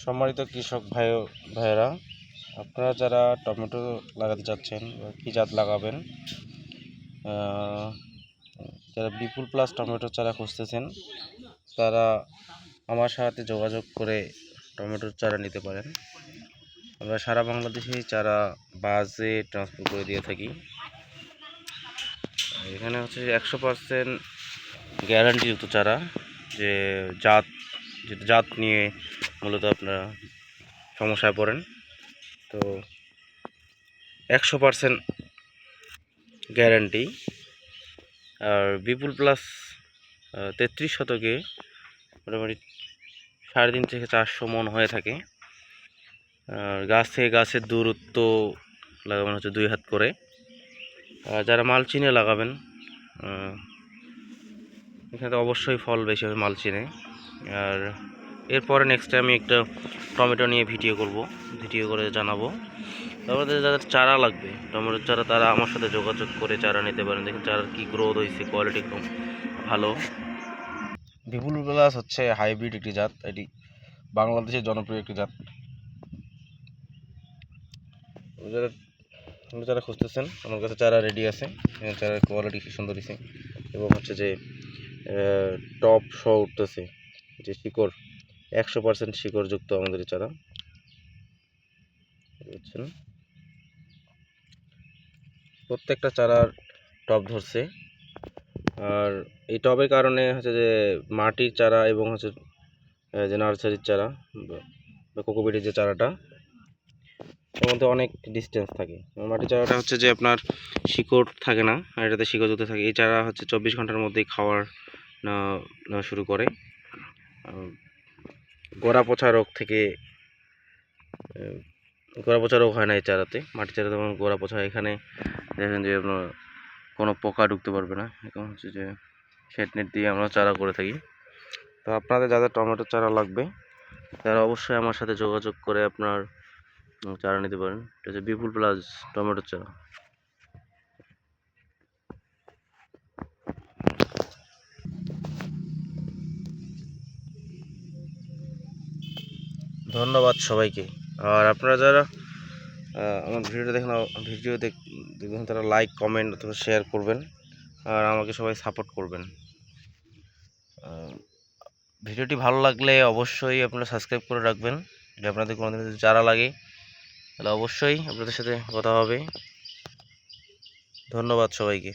সম্মানিত কৃষক ভাইয়েরা, আপনারা যারা টমেটো লাগাতে চাচ্ছেন বা কী জাত লাগাবেন, যারা বিপুল প্লাস টমেটো চারা খুঁজতেছেন তারা আমার সাথে যোগাযোগ করে টমেটোর চারা নিতে পারেন। আমরা সারা বাংলাদেশেই চারা বাসে ট্রান্সফার করে দিয়ে থাকি। এখানে হচ্ছে 100% গ্যারান্টিযুক্ত চারা, যে জাত নিয়ে মূলত আপনারা সমস্যায় পড়েন। তো 100% গ্যারান্টি। আর বিপুল প্লাস 33 শতকে মোটামুটি 3.5 থেকে 400 মন হয়ে থাকে। আর গাছ থেকে গাছের দূরত্ব লাগানো হচ্ছে 2 হাত করে। যারা মালচিনে লাগাবেন, এখানে তো অবশ্যই ফল বেশি হবে মালচিনে। আর এরপরে নেক্সট আমি একটা টমেটো নিয়ে ভিডিও করে জানাবো। তারপরে যাদের চারা লাগবে টমেটোর চারা, তারা আমার সাথে যোগাযোগ করে চারা নিতে পারেন। দেখুন চারার কি গ্রোথ হয়েছে, কোয়ালিটি খুব ভালো। বিপুল প্লাস হচ্ছে হাইব্রিড একটি জাত, এটি বাংলাদেশের জনপ্রিয় একটি জাত। যারা খুঁজতেছেন, আমার কাছে চারা রেডি আছে। চারার কোয়ালিটি কি সুন্দর হয়েছে এবং হচ্ছে যে টপ সহ উঠতেছে, যে শিকড় 100% শিকড়যুক্ত আমাদের চারা, বুঝছেন। প্রত্যেকটা চারার টপ ধরছে। আর এই টবের কারণে হচ্ছে যে মাটির চারা এবং হচ্ছে যে নার্সারির চারা বা কোকোপিটের যে চারাটা, এর মধ্যে অনেক ডিস্টেন্স থাকে। মাটির চারাটা হচ্ছে যে আপনার শিকড় থাকে না, আর এটাতে শিকড়যুক্ত থাকে। এই চারা হচ্ছে 24 ঘন্টার মধ্যেই খাওয়ার নেওয়া শুরু করে। গোড়া পচা রোগ হয় না এই চারাতে। মাটির চারাতে যেমন গোড়া পচা, এখানে দেখেন যে আপনার কোনো পোকা ঢুকতে পারবে না। এখন হচ্ছে যে শেড নেট দিয়ে আমরা চারা করে থাকি। তো আপনাদের যাদের টমেটোর চারা লাগবে তারা অবশ্যই আমার সাথে যোগাযোগ করে আপনার চারা নিতে পারেন। এটা হচ্ছে বিপুল প্লাস টমেটোর চারা। ধন্যবাদ সবাইকে। আর আপনারা যারা আমার ভিডিওটা দেখবেন তারা লাইক, কমেন্ট অথবা শেয়ার করবেন, আর আমাকে সবাই সাপোর্ট করবেন। ভিডিওটি ভালো লাগলে অবশ্যই আপনারা সাবস্ক্রাইব করে রাখবেন। যদি আপনাদের কোনোদিন যদি চারা লাগে তাহলে অবশ্যই আপনাদের সাথে কথা হবে। ধন্যবাদ সবাইকে।